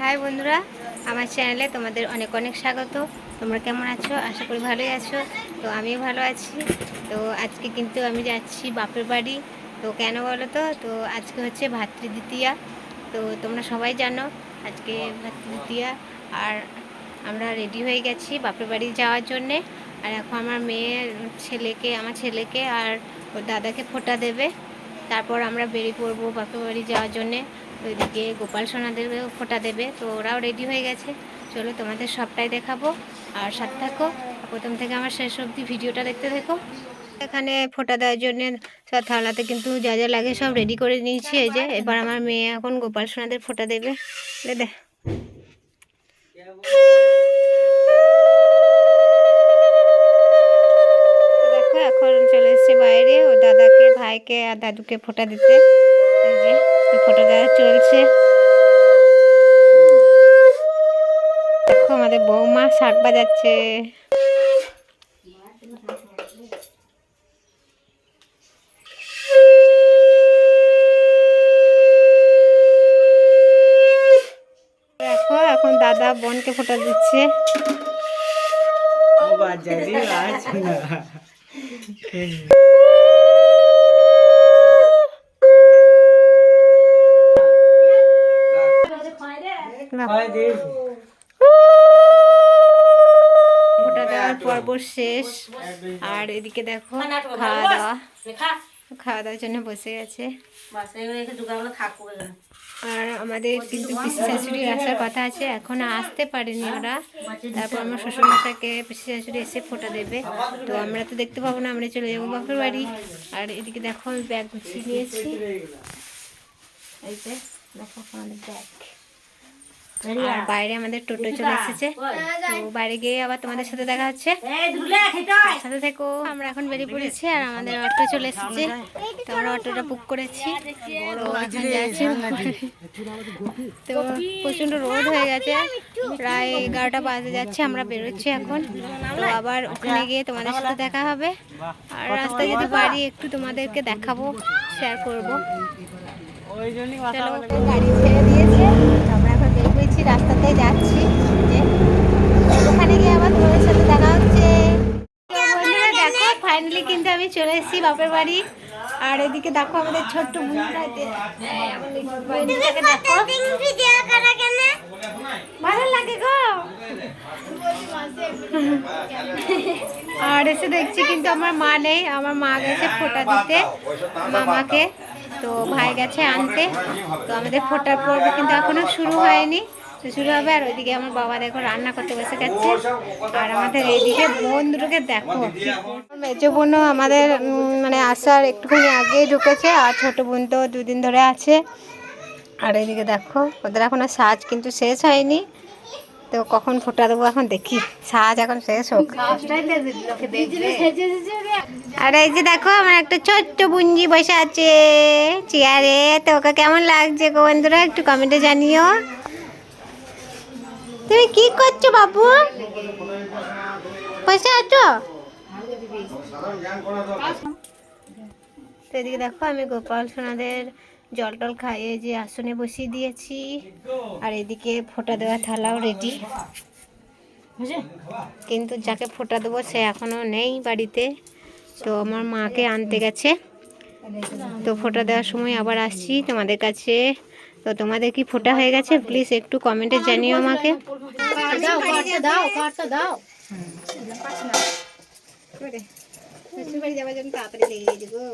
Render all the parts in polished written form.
High বন্ধুরা, আমার চ্যানেলে তোমাদের অনেক অনেক স্বাগত। তোমরা কেমন আছো? আশা করি ভালোই আছো। তো আমিও ভালো আছি। তো আজকে কিন্তু আমি যাচ্ছি বাপের বাড়ি। তো কেন বলো তো আজকে হচ্ছে ভাতৃদ্বিতীয়া। তো তোমরা সবাই জানো আজকে ভাতৃদ্বিতীয়া। আর আমরা রেডি হয়ে গেছি বাপের বাড়ি যাওয়ার জন্যে। আর এখন আমার আমার ছেলেকে আর ওর দাদাকে ফোঁটা দেবে। তারপর আমরা বেরিয়ে পড়বো বাপের বাড়ি যাওয়ার জন্যে। তো এদিকে গোপাল সোনাদেরকেও ফোঁটা দেবে, তো ওরাও রেডি হয়ে গেছে। চলো তোমাদের সবটাই দেখাবো, আর সাথে থাকো। প্রথম থেকে আমার শেষ অবধি ভিডিওটা দেখতে থাকো। এখানে ফোঁটা দেওয়ার জন্য সব থালাতে কিন্তু যা যা লাগে সব রেডি করে নিয়েছি। এই যে এবার আমার মেয়ে এখন গোপাল সোনাদের ফোঁটা দেবে। দে দেখো এখন চলে এসছে বাইরে ও দাদাকে, ভাইকে আর দাদুকে ফোঁটা দিতে। এই যে ফোঁটা দেওয়া চলছে। দেখো আমাদের বৌমা শাক বাজাচ্ছে। দেখো এখন দাদা বোনকে ফোঁটা দিচ্ছে। ফোঁটা দেওয়ার পর্ব শেষ। আর এদিকে দেখো খাওয়া দাওয়ার জন্য বসে গেছে। আর আমাদের কিন্তু পিসি শাশুড়ি আসার কথা আছে, এখনো আসতে পারেনি ওরা। তারপর আমার শ্বশুরমশাইকে পিসি শাশুড়ি এসে ফোঁটা দেবে। তো আমরা তো দেখতে পাবো না, আমরা চলে যাবো বাপের বাড়ি। আর এদিকে দেখো আমি ব্যাগ গুছিয়ে নিয়েছি। এই যে দেখো আমাদের ব্যাগ। আর বাইরে আমাদের টোটো চলে এসেছে। তো বাইরে গিয়ে আবার তোমাদের সাথে দেখা হচ্ছে, সাথে থেকো। আমরা এখন বেরিয়ে পড়েছি আর আমাদের অটো চলে এসেছে। তো আমরা অটোটা বুক করেছি। তো এখন যাচ্ছি। তো প্রচণ্ড রোদ হয়ে গেছে, প্রায় 11টা বাজে যাচ্ছে, আমরা বেরোচ্ছি এখন। তো আবার ওখানে গিয়ে তোমাদের সাথে দেখা হবে। আর রাস্তায় যদি পারি একটু তোমাদেরকে দেখাবো, শেয়ার করবো। চলো, গাড়ি ছেড়ে দিয়েছে, আমরা এখন বের হয়েছি, রাস্তাতে যাচ্ছি। যে ওখানে গিয়ে আবার তোমাদের সাথে দেখা হচ্ছে। বন্ধুরা দেখো ফাইনালি কিন্তু আমি চলে এসেছি বাপের বাড়ি। আর এদিকে দেখো আমাদের ছোট্ট বুনটাকে দেখো, ভালো লাগে গো। আর এসে দেখছি কিন্তু আমার মা নেই, আমার মা গেছে ফোঁটা দিতে মামাকে। তো ভাই গেছে আনতে। তো আমাদের ফোঁটার পর্ব কিন্তু এখনো শুরু হয়নি, তো শুরু হবে। আর ওইদিকে আমার বাবা দেখো রান্না করতে বসে গেছে। আর আমাদের এইদিকে বোন দুটোকে দেখো, মেজো বোনও আমাদের মানে আসার একটুখানি আগেই ঢুকেছে, আর ছোটো বোন তো 2 দিন ধরে আছে। আর এইদিকে দেখো ওদের এখনো সাজ কিন্তু শেষ হয়নি। তো কখন ফোঁটা দেবো এখন দেখি, সাজ এখন শেষ হোক। আর এই যে দেখো আমার একটা ছোট্ট বুঞ্জি বসে আছে চেয়ারে। তো ওকে কেমন লাগছে গো বন্ধুরা, একটু কমেন্টে জানিও। তুমি কি করছো বাবু, বসে আছো? তো এদিকে দেখো আমি গোপাল সোনাদের জল টল খাইয়ে যে আসনে বসিয়ে দিয়েছি। আর এদিকে ফোঁটা দেওয়া থালাও রেডি, কিন্তু যাকে ফোঁটা দেবো সে এখনও নেই বাড়িতে। তো আমার মাকে আনতে গেছে। তো ফোঁটা দেওয়ার সময় আবার আসছি তোমাদের কাছে। তো তোমাদের কি ফোঁটা হয়ে গেছে প্লিজ একটু কমেন্টে জানিও আমাকে। শ্বশুরবাড়ি যাওয়ার জন্য তাড়াতাড়ি লেগে গেছে গো।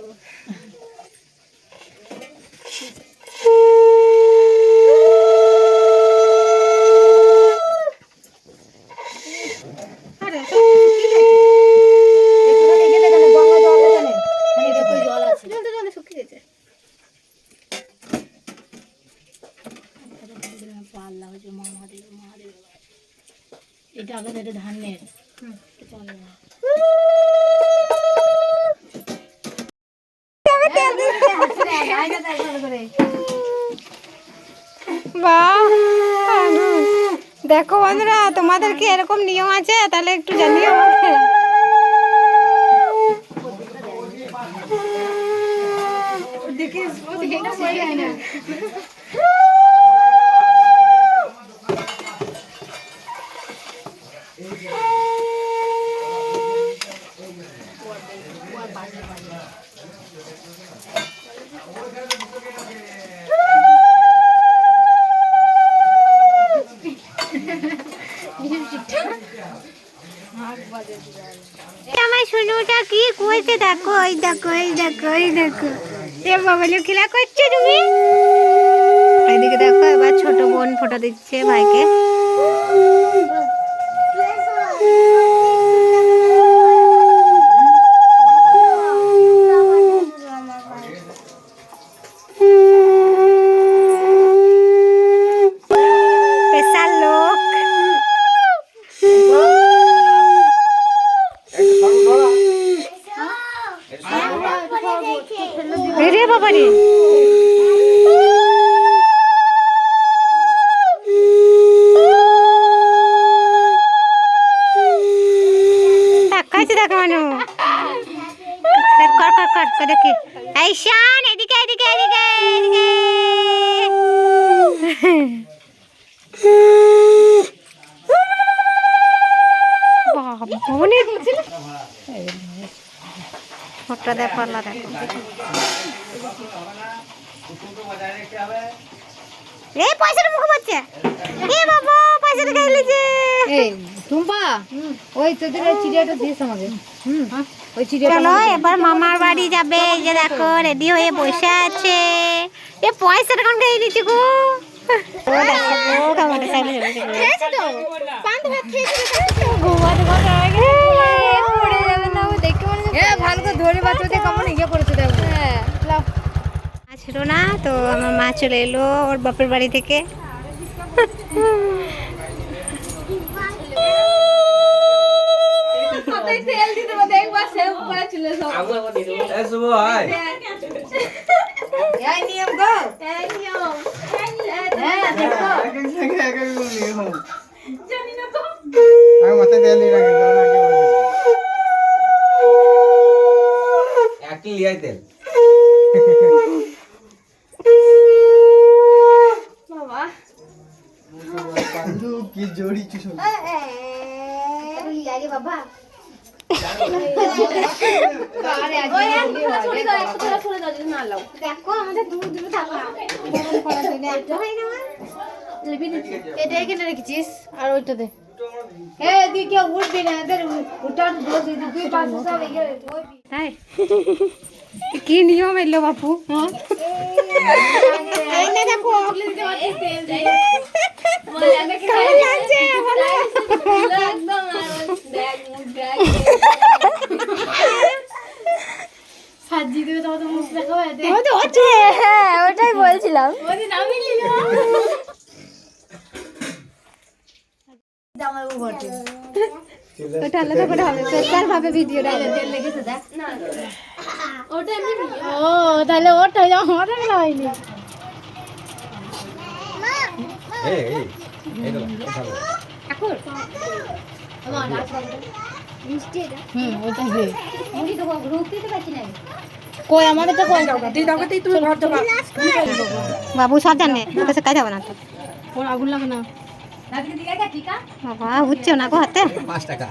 এটা আগে ধানের দেখো বন্ধুরা, তোমাদের কি এরকম নিয়ম আছে তাহলে একটু জানিও আমাকে। দেখো, এই দেখো, এই দেখো, এই দেখো, এ বাবালি খেলা করছো তুমি। এদিকে দেখো, এবার ছোট বোন ফটো দিচ্ছে ভাইকে। স্পেশাল লোক। রে বাবা রে, দেখাইছে দেখো মানু, কর কর কর কর দেখি। এই শান, এদিকে এদিকে এদিকে এদিকে। ফটো দেখ, পাল্লা দেখো। এই পয়সাটা মুখে পড়ছে। এ বাবা, পয়সাটা খেয়ে নিয়েছে। এই টুম্পা, ওই তোদের ওই চিড়িয়াটা দিস আমাকে। ওই চিড়িয়াটা চলো এবার মামার বাড়ি যাবে। এই যে দেখো রেডি হয়ে বসে আছে। এ পয়সাটা কোন খেয়ে নিয়েছে গো। ও দেখো গো, কেমন সাইলে খেয়েছে তো। পান তো ভাত খেয়েছে। ঘুমাতে ঘুমাতে আগে পড়ে যাবে না, ও দেখে মনে এ ভালো করে ধরে বাচ্চাদের কেমন ইয়ে করেছে দেখো। হ্যাঁ লাও। ছিল না তো, আমার মা চলে এলো ওর বাপের বাড়ি থেকে। তেল দিতে হবে একবার সেভ করে চলে সব। এই শুভ হাই এই নিয়ম গো। এই নিও। হ্যাঁ দেখো। জানি না তো। আমি মাথায় তেল দিয়ে রাখি একটি লিয়াই তেল বাবা বন্ধু কি জড়ি চুষ আরে বাবা, আরে আজ ওই এক কথা ছড়ে দাও, এক কথা ছড়ে দাও যদি না লাও। দেখো আমাদের দূর দূর থাকা গরম করার জন্য একটা হয় না। এটা এখানে রেখেছিস আর ওইটা দে। এ দিকে উঠবি না, এদের উঠান দোষ এই দুই পাশে সব ইয়ে ওই তাই কি নিয়ম এলো বাপু। এই না দেখো তেল দিয়ে বলে আমাকে খাই লাগছে একদম আর ব্যাগ মুখ ব্যাগ সাজি দিও তো মুখ দেখাও এতে। ও তো হচ্ছে, হ্যাঁ ওটাই বলছিলাম। ওদিন আমি নিল জামাই বউ ঘটে। ওটা আলাদা করে হবে, স্পেশাল ভাবে ভিডিওটা তেল লেগেছে দেখ। না ওটা এমনি ও তাহলে ওটা আমাদের হয়নি। এই এই এই তো ভালো ওটাই দে। কই আমাদেরটা কই দাও তুই দাও তুই তুমি ঘর দাও। বাবু সব জানে, ওকে সে কাজ হবে না তো। কোন আগুন লাগে না। বাবা হচ্ছে না গো হাতে। 5 টাকা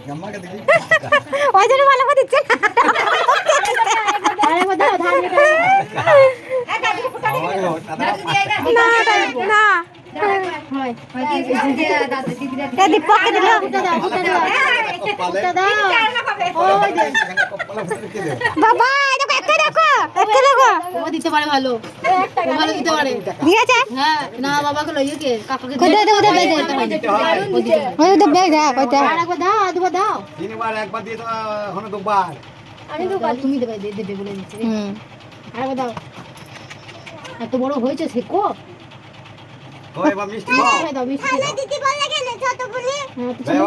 জাম্মাকে দেখি ওই জন্য ভালো করে দিচ্ছে আরে দাও ধান কেটে। আমাকে না না। হয় হয় কি যে দাদা দিদি দাও। এই দীপককে দিল। ওই দে। বাবা এই দেখো, একটা দেখো, একটা দেখো। ও দিতে পারে ভালো। ও ভালো দিতে পারে। দিয়েছে হ্যাঁ না বাবাকে লইয়ে কে কাকাকে কই দে দে দে ওই তো বেগ দে কইতে। আরেকবার দাও দুবার দাও। তিনবার একবার দিয়ে তো হলো দুবার আমি তো তুমি দেবে দেবে বলে দিচ্ছি। হুম আরেকবার দাও। এত বড় হয়েছে শেখো। ওই বা মিষ্টি খাও দাও মিষ্টি দাও। দিদি বল লাগে না ছোট বলে।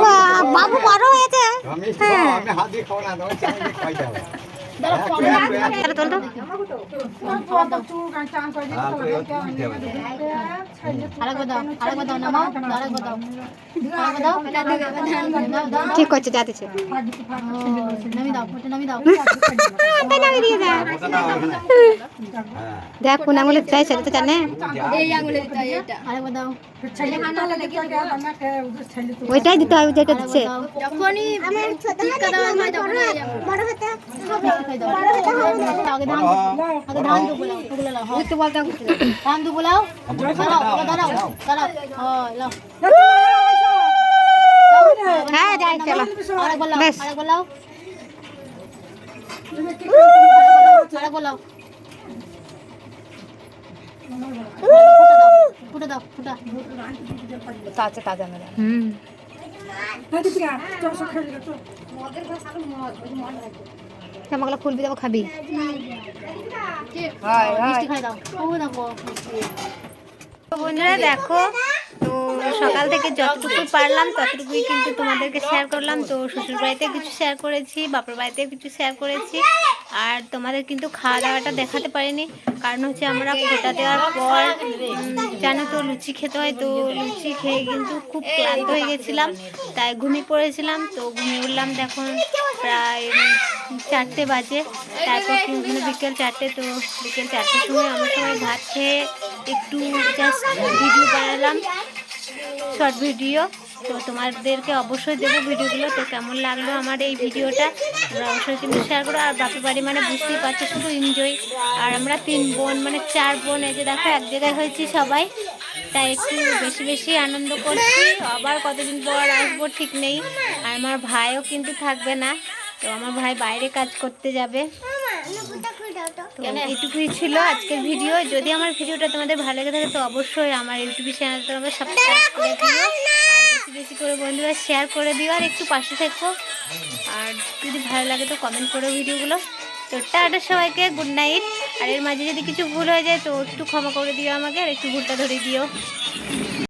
বাবা, বাবু বড় হয়েছে। মিষ্টি খাও আমি হাত দিয়ে খাও না ওই চামচে খাই যাও তাহলে তোল তো। আরেকবার দাও আরেকবার দাও নামাও আরেকবার দাও আরেকবার দাও। ঠিক করছে, যা দিচ্ছে। নামি দাও ওটা নামি দাও। নামিয়ে দিয়ে দে। দেখ কোন আঙুলে চাই সেটা তো জানে। এই আঙ্গুলে দিতে হয় এটা। আরেকবার দাও। ওইটাই দিতে হবে যেটা দিচ্ছে। যখনই টিক্কা দেওয়া হয় তখন হয়ে যাবে। আগে ধান আগে ধান দু বলাও ওগুলো লাও হ্যাঁ বলটা ধান দু বলাও দাঁড়াও দাঁড়াও দাঁড়াও হ্যাঁ লাও হ্যাঁ যাই চলো। আরেকবার লাও বেশ। আরেকবার লাও আরে বলো ফুটা দাও ফুটা হুম জামাগুলো খুলবি দেবো খাবি মিষ্টি খাই দাও ও দেখো তো বন্ধুরা দেখো, তো সকাল থেকে যতটুকু পারলাম ততটুকুই কিন্তু তোমাদেরকে শেয়ার করলাম। তো শ্বশুর বাড়িতে কিছু শেয়ার করেছি, বাপের বাড়িতে কিছু শেয়ার করেছি, আর তোমাদের কিন্তু খাওয়া দাওয়াটা দেখাতে পারিনি। কারণ হচ্ছে আমরা ফোটা দেওয়ার পর জানো তো লুচি খেতে হয়, তো লুচি খেয়ে কিন্তু খুব ক্লান্ত হয়ে গেছিলাম, তাই ঘুমিয়ে পড়েছিলাম। তো ঘুমিয়ে উঠলাম দেখুন প্রায় 4টে বাজে, তারপর বিকেল 4টে। তো বিকেল 4টের সময় আমরা সবাই ভাত খেয়ে একটু জাস্ট ভিডিও বানালাম, শর্ট ভিডিও। তো তোমাদেরকে অবশ্যই দেবো ভিডিওগুলো। তো কেমন লাগলো আমার এই ভিডিওটা তোমরা অবশ্যই কিন্তু শেয়ার করো। আর বাপের বাড়ি মানে বুঝতেই পারছো শুধু এনজয়। আর আমরা 3 বোন মানে 4 বোন, এই যে দেখো এক জায়গায় হয়েছি সবাই, তাই একটু বেশি বেশি আনন্দ করছি। আবার কতদিন পর আসবো ঠিক নেই। আর আমার ভাইও কিন্তু থাকবে না, তো আমার ভাই বাইরে কাজ করতে যাবে। তো এইটুকুই ছিল আজকের ভিডিও। যদি আমার ভিডিওটা তোমাদের ভালো লেগে থাকে তো অবশ্যই আমার ইউটিউব চ্যানেলটা তোমরা সাবস্ক্রাইব করে দিও, আর বেশি বেশি করে বন্ধুরা শেয়ার করে দিও, আর একটু পাশে থেকো। আর যদি ভালো লাগে তো কমেন্ট করো ভিডিওগুলো। তো টাটা সবাইকে, গুড নাইট। আর এর মাঝে যদি কিছু ভুল হয়ে যায় তো একটু ক্ষমা করে দিও আমাকে, আর একটু ভুলটা ধরে দিও।